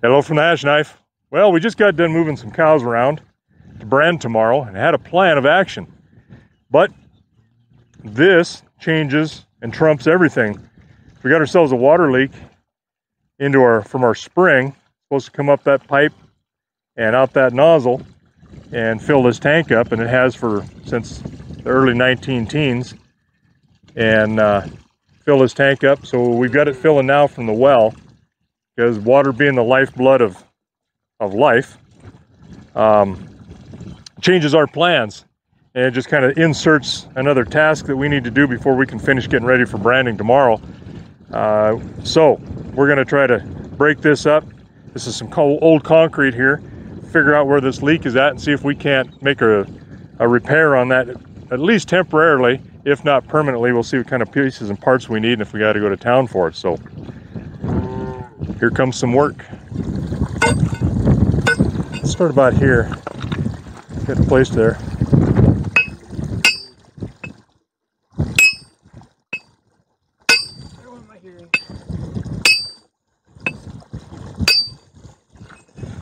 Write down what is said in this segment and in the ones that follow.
Hello from the Hashknife. Well, we just got done moving some cows around to brand tomorrow and had a plan of action. But this changes and trumps everything. We got ourselves a water leak from our spring. Supposed to come up that pipe and out that nozzle and fill this tank up, and it has since the early 19-teens, and fill this tank up. So we've got it filling now from the well, because water being the lifeblood of life, changes our plans, and it just kind of inserts another task that we need to do before we can finish getting ready for branding tomorrow. So we're going to try to break this up. This is some old concrete here. Figure out where this leak is at and see if we can't make a repair on that, at least temporarily, if not permanently. We'll see what kind of pieces and parts we need and if we got to go to town for it. So here comes some work. Let's start about here. Get it placed there.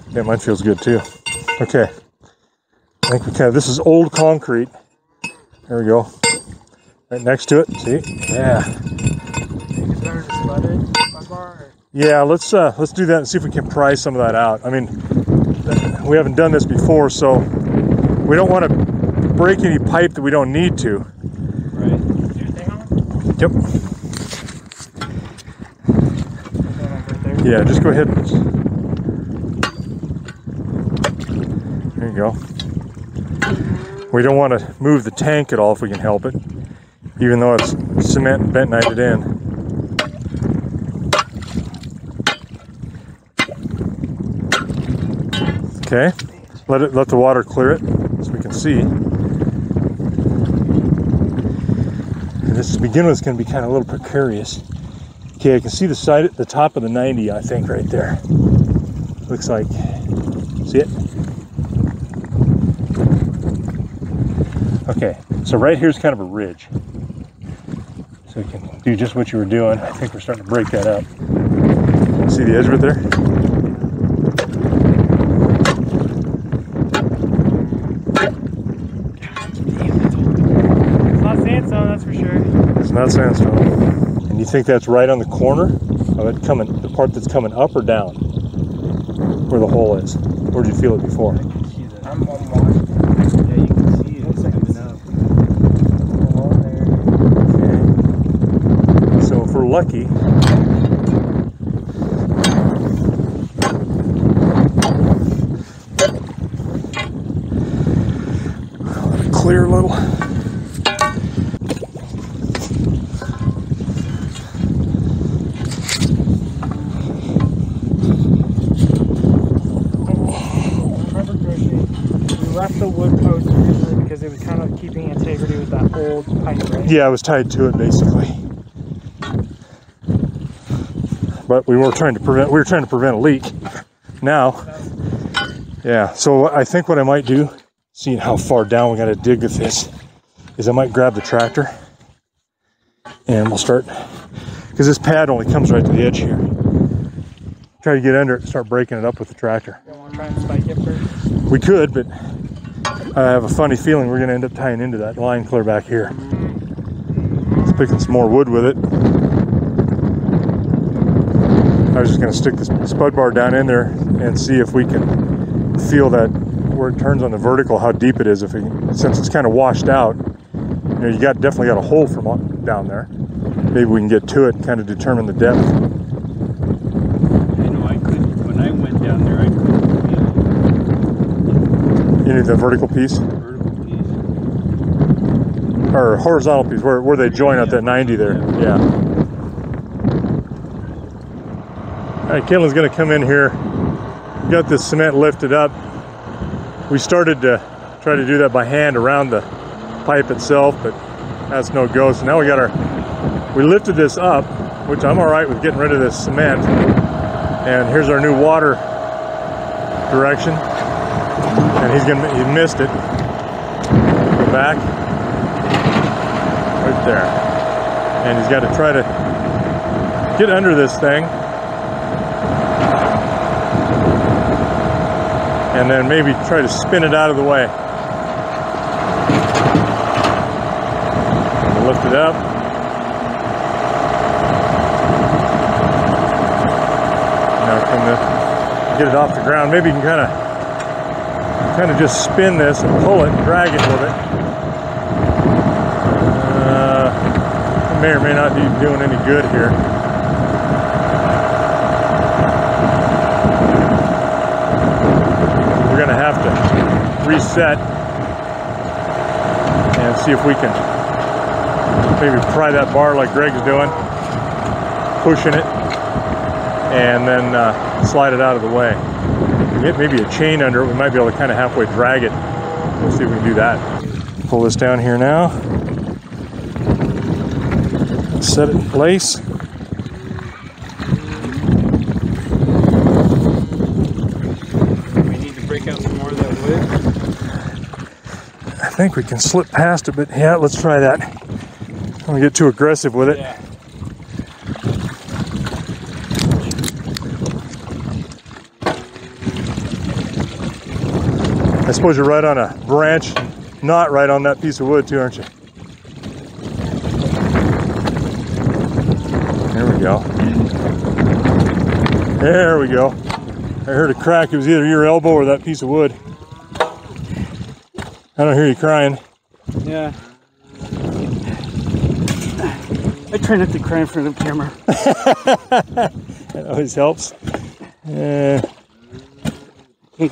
Yeah, mine feels good too. Okay. I think we this is old concrete. There we go. Right next to it. See? Yeah. Yeah, let's do that and see if we can pry some of that out. I mean, we haven't done this before, so we don't want to break any pipe that we don't need to. Right. Is your thing on? Yep. Right, yeah, just go ahead. There you go. We don't want to move the tank at all if we can help it, even though it's cement and bentonited in. Okay, let the water clear it so we can see. And this to begin with is going to be kind of a little precarious. Okay, I can see the top of the 90, I think, right there. Looks like, see it? Okay, so right here's kind of a ridge. So you can do just what you were doing. I think we're starting to break that up. See the edge right there? That's for sure. It's not sandstone. And you think that's right on the corner of it the part that's coming up or down? Where the hole is? Where did you feel it before? I can see that. I'm on water. Yeah, you can see it. Looks like it's coming up. A hole there. Okay. So if we're lucky, let it clear a little. Left the wood post originally because it was kind of keeping integrity with that old pipe, right? Yeah, it was tied to it basically. But we were trying to prevent a leak. Now, yeah. So I think what I might do, seeing how far down we got to dig with this, is I might grab the tractor and we'll start, because this pad only comes right to the edge here. Try to get under it and start breaking it up with the tractor. You want to try and spike it first? We could, but I have a funny feeling we're going to end up tying into that line clear back here. Let's pick some more wood with it. I was just going to stick this spud bar down in there and see if we can feel that where it turns on the vertical, how deep it is. Since it's kind of washed out, you know, definitely got a hole from down there. Maybe we can get to it and kind of determine the depth. You know, when I went down there, I couldn't feel You need the vertical piece? vertical piece. Or horizontal piece, where they join at that 90 there. Yeah. All right, Caitlin's gonna come in here. We got this cement lifted up. We started to try to do that by hand around the pipe itself, but that's no go. So now we lifted this up, which I'm all right with getting rid of this cement. And here's our new water direction. And he missed it. Go back. Right there. And he's got to try to get under this thing. and then maybe try to spin it out of the way. We'll lift it up. Now from the, get it off the ground. Maybe you can kind of just spin this and pull it, drag it with it. It may or may not be doing any good here. We're going to have to reset and see if we can maybe pry that bar like Greg's doing, pushing it, and then slide it out of the way. Get maybe a chain under it, we might be able to kind of halfway drag it. We'll see if we can do that. Pull this down here now. Set it in place. We need to break out some more of that wood. I think we can slip past it, but yeah, let's try that. Don't get too aggressive with it. Yeah. I suppose you're right on a branch, not right on that piece of wood too, aren't you? There we go. There we go. I heard a crack. It was either your elbow or that piece of wood. I don't hear you crying. Yeah. I try not to cry in front of the camera. That always helps. Can't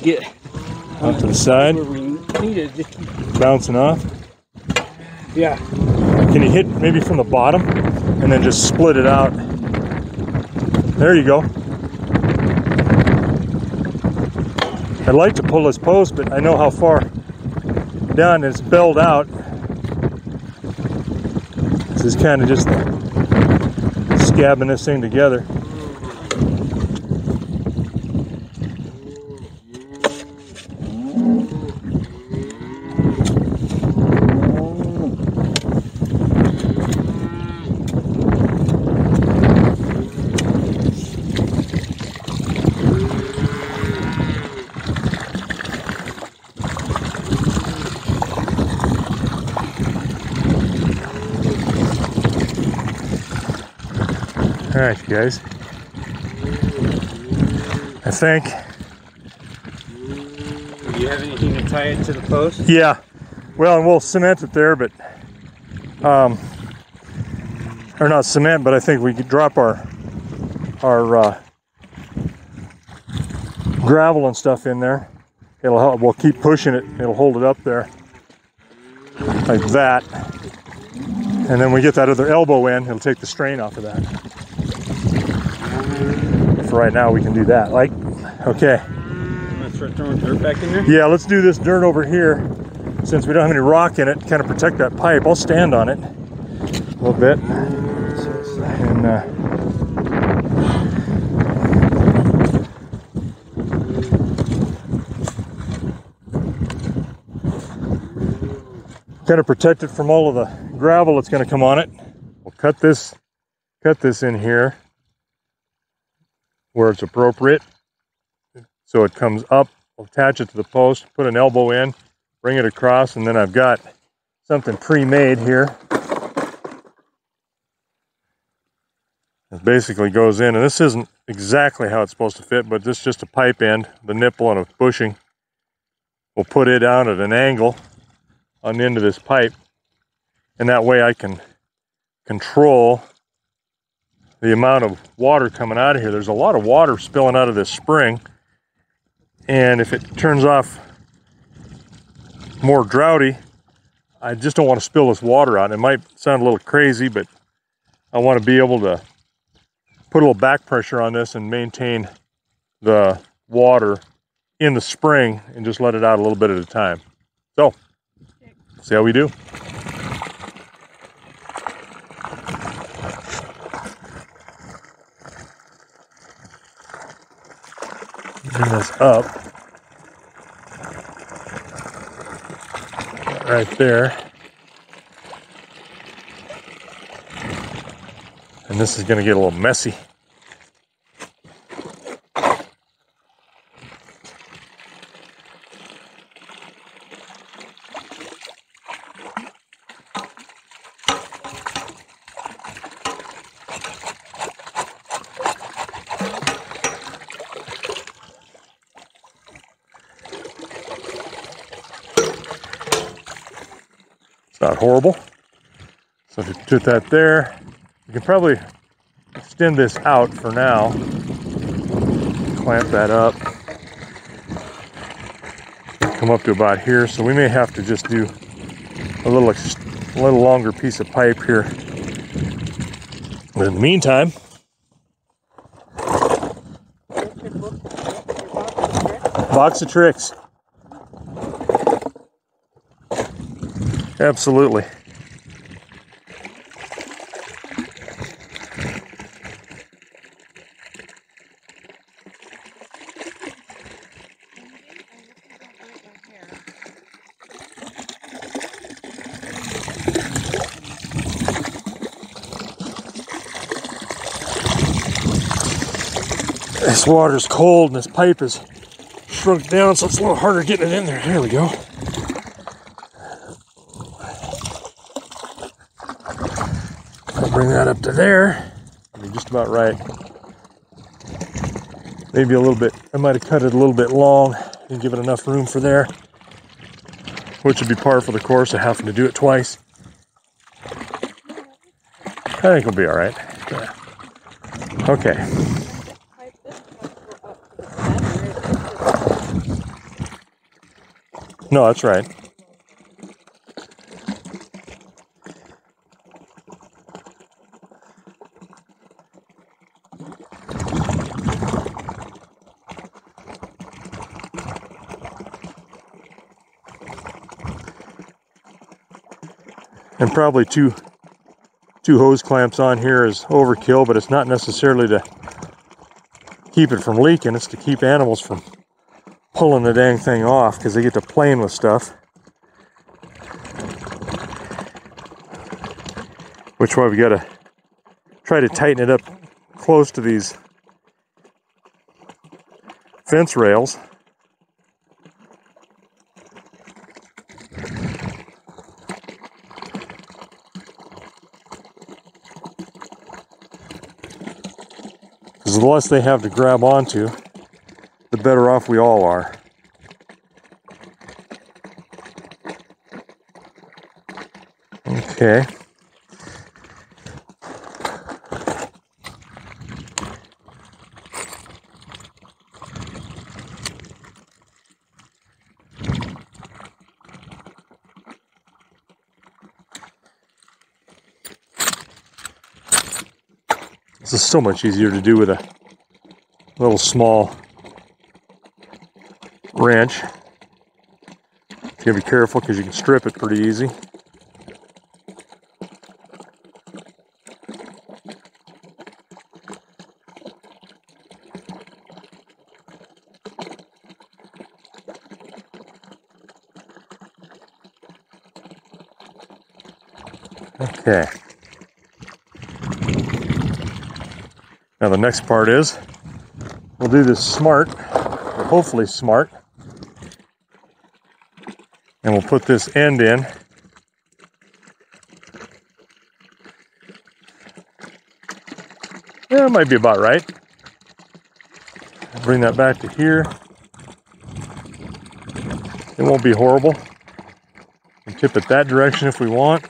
get off to the side. where we need it. Just keep... Bouncing off. Yeah. Can you hit maybe from the bottom and then just split it out? There you go. I'd like to pull this post, but I know how far down it's belled out. This is kind of just scabbing this thing together. All right, you guys. I think. Do you have anything to tie it to the post? Yeah. Well, and we'll cement it there, but or not cement, but I think we could drop our gravel and stuff in there. It'll help. We'll keep pushing it. It'll hold it up there like that, and then we get that other elbow in. It'll take the strain off of that. For right now, we can do that. Like, okay. Let's start throwing dirt back in there? Yeah, let's do this dirt over here. Since we don't have any rock in it, kind of protect that pipe. I'll stand on it a little bit. And kind of protect it from all of the gravel that's going to come on it. We'll cut this in here where it's appropriate, so it comes up. We'll attach it to the post, put an elbow in, bring it across, and then I've got something pre-made here. It basically goes in, and this isn't exactly how it's supposed to fit, but this is just a pipe end, the nipple and a bushing. We'll put it down at an angle on the end of this pipe, and that way I can control the amount of water coming out of here. There's a lot of water spilling out of this spring, and if it turns off more droughty, I just don't want to spill this water out. It might sound a little crazy, but I want to be able to put a little back pressure on this and maintain the water in the spring and just let it out a little bit at a time. So, see how we do. Bring this up right there, and this is going to get a little messy. Not horrible. So if you put that there, you can probably extend this out for now. Clamp that up. Come up to about here. So we may have to just do a little longer piece of pipe here. But in the meantime, box of tricks. Absolutely. This water's cold and this pipe is shrunk down, so it's a little harder getting it in there. There we go. I'll bring that up to there. That'll be just about right. Maybe a little bit, I might have cut it a little bit long and give it enough room for there, which would be par for the course of having to do it twice. I think it'll be all right. Yeah. Okay. No, that's right. And probably two hose clamps on here is overkill, but it's not necessarily to keep it from leaking, it's to keep animals from pulling the dang thing off because they get to playing with stuff. Which is why we gotta try to tighten it up close to these fence rails. Because the less they have to grab onto, the better off we all are. Okay. This is so much easier to do with a little small wrench. You gotta be careful because you can strip it pretty easy. Okay. Now the next part is, we'll do this smart, or hopefully smart, and we'll put this end in. Yeah, it might be about right. Bring that back to here. It won't be horrible. We can tip it that direction if we want.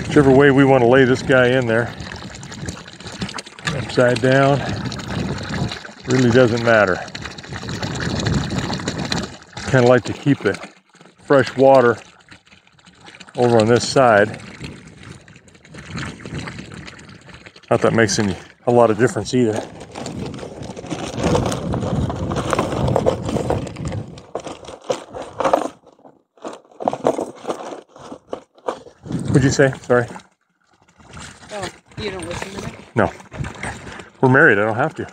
Whichever way we want to lay this guy in there. Upside down. Really doesn't matter. Kind of like to keep the fresh water over on this side. Not that makes a lot of difference either. What'd you say? Sorry. Oh, you don't listen to me? No. We're married. I don't have to.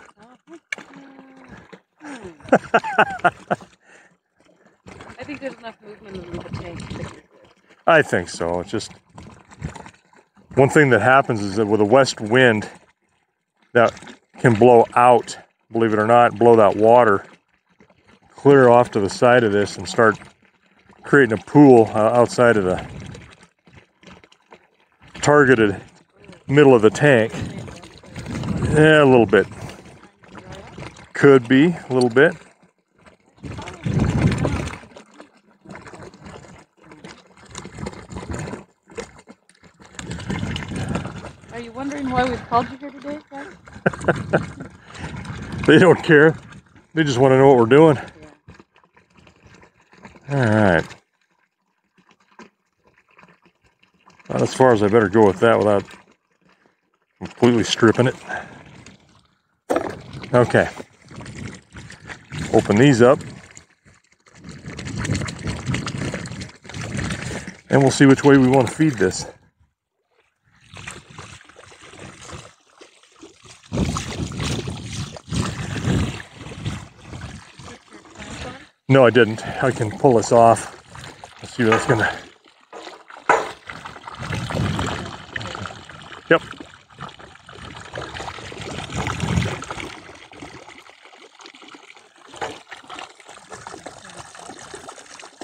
I think there's enough movement in the tank to make it good. I think so. It's just one thing that happens is that with a west wind that can blow out, believe it or not, blow that water clear off to the side of this and start creating a pool outside of the targeted middle of the tank. Yeah, a little bit. Could be a little bit. Are you wondering why we've called you here today, guys? They don't care. They just want to know what we're doing. Yeah. All right. Not as far as I better go with that without completely stripping it. Okay. Open these up. And we'll see which way we want to feed this. No, I didn't. I can pull this off. Let's see what that's gonna. Yep.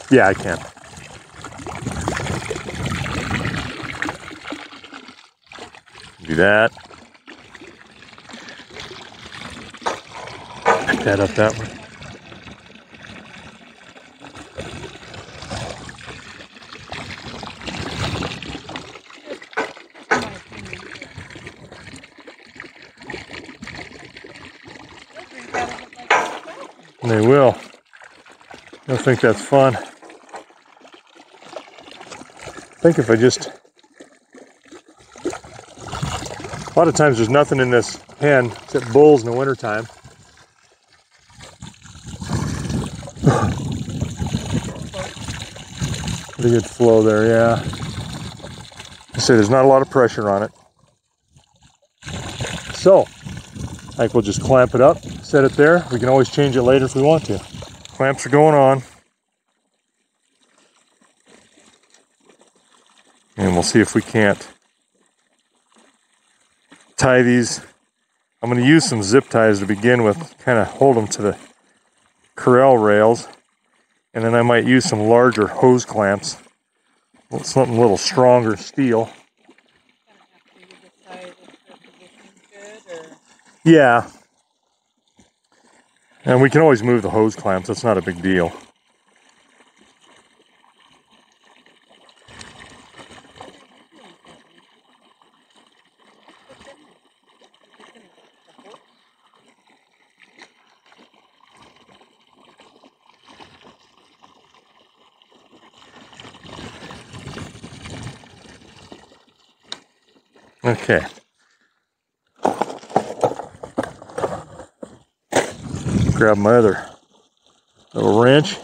Yeah, I can. Do that. Pick that up that way. They will. They'll think that's fun. I think if I just... A lot of times there's nothing in this pen except bulls in the wintertime. Pretty good flow there, yeah. I say there's not a lot of pressure on it. So, I think we'll just clamp it up, set it there. We can always change it later if we want to. Clamps are going on. And we'll see if we can't tie these. I'm going to use some zip ties to begin with, kind of hold them to the corral rails. And then I might use some larger hose clamps. Something a little stronger steel. Yeah. And we can always move the hose clamps. That's not a big deal. Okay. Grab my other little wrench.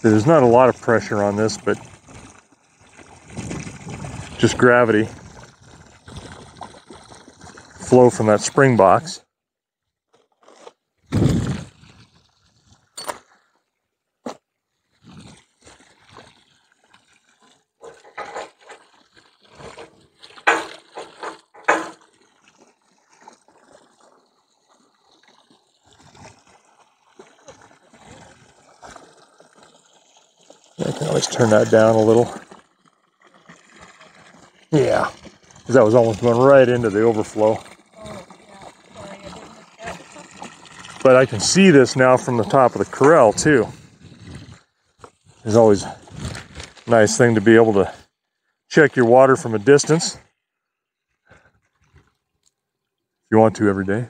There's not a lot of pressure on this, but just gravity. Flow from that spring box. I can always turn that down a little. Yeah, because that was almost going right into the overflow. But I can see this now from the top of the corral too. It's always a nice thing to be able to check your water from a distance. If you want to every day.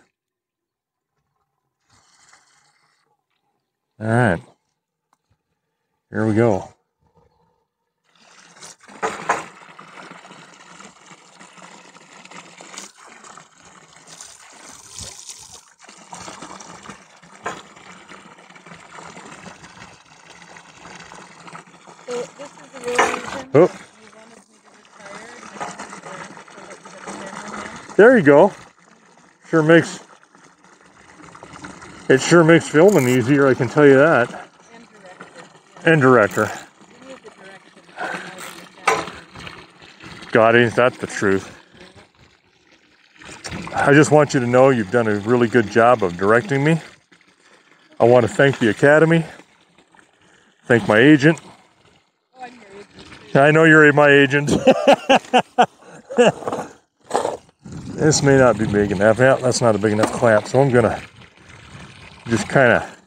All right. Here we go. So this is the real reason Oh. you wanted me to retire. There you go. It sure makes filming easier, I can tell you that. And director. We need the direction. God, ain't that the truth. I just want you to know you've done a really good job of directing me. I want to thank the Academy. Thank my agent. Oh, I'm your agent too. I know you're my agent. This may not be big enough. Yeah, that's not a big enough clamp, so I'm gonna Just kind of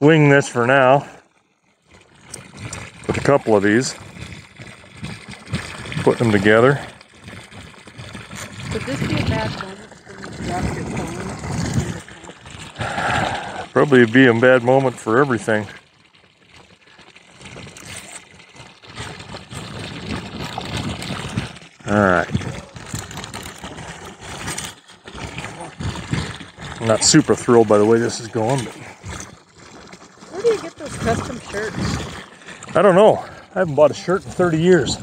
wing this for now with a couple of these. Put them together. Would this be a bad moment for me to drop your phone? Probably be a bad moment for everything. Alright. I'm not super thrilled by the way this is going, but Where do you get those custom shirts? I don't know. I haven't bought a shirt in 30 years.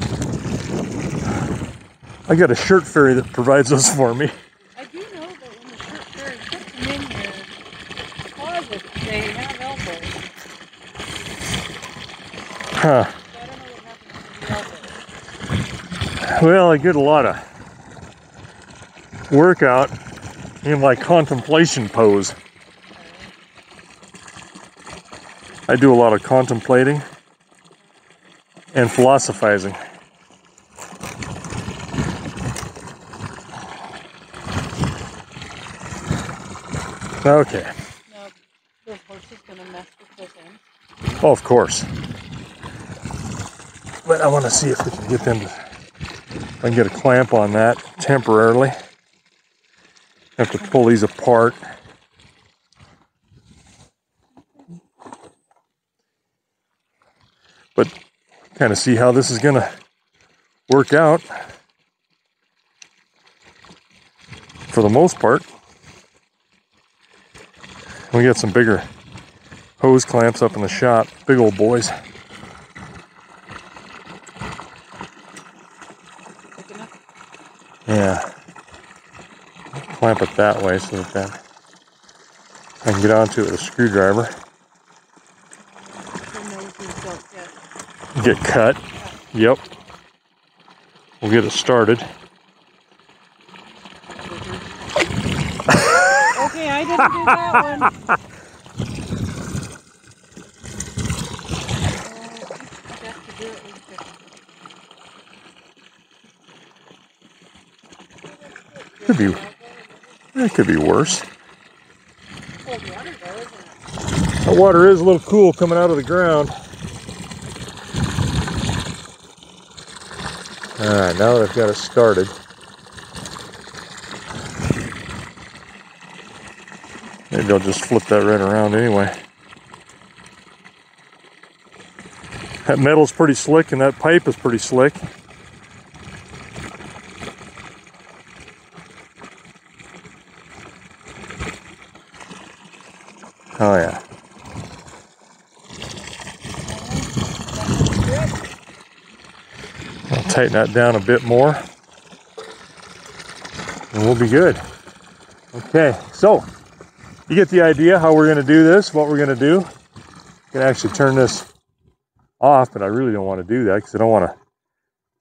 I got a shirt fairy that provides those for me. I do know that when the shirt fairy puts them in your closet, they have elbows. Huh. So I don't know what happens to the elbows. Well, I get a lot of workout in my contemplation pose. I do a lot of contemplating and philosophizing. Okay. Now, the horse is going to mess with those ends. Oh, of course. But I want to see if we can get them to, if I can get a clamp on that temporarily. Have to pull these apart. But kind of see how this is going to work out for the most part. We got some bigger hose clamps up in the shop, big old boys. Yeah. Clamp it that way so that I can get onto it with a screwdriver. Get cut. Yep. We'll get it started. Okay, I didn't do that one. It could be worse. The water is a little cool coming out of the ground. Alright, now that I've got it started, maybe I'll just flip that right around anyway. That metal's pretty slick and that pipe is pretty slick. Oh yeah. I'll tighten that down a bit more and we'll be good. Okay, so you get the idea how we're going to do this, what we're going to do. I can actually turn this off, but I really don't want to do that because I don't want to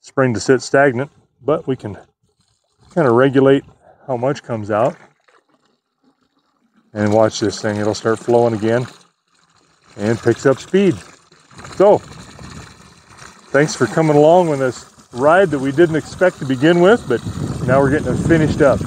spring to sit stagnant, but we can kind of regulate how much comes out. And watch this thing, it'll start flowing again and picks up speed. So, thanks for coming along with this ride that we didn't expect to begin with, but now we're getting it finished up.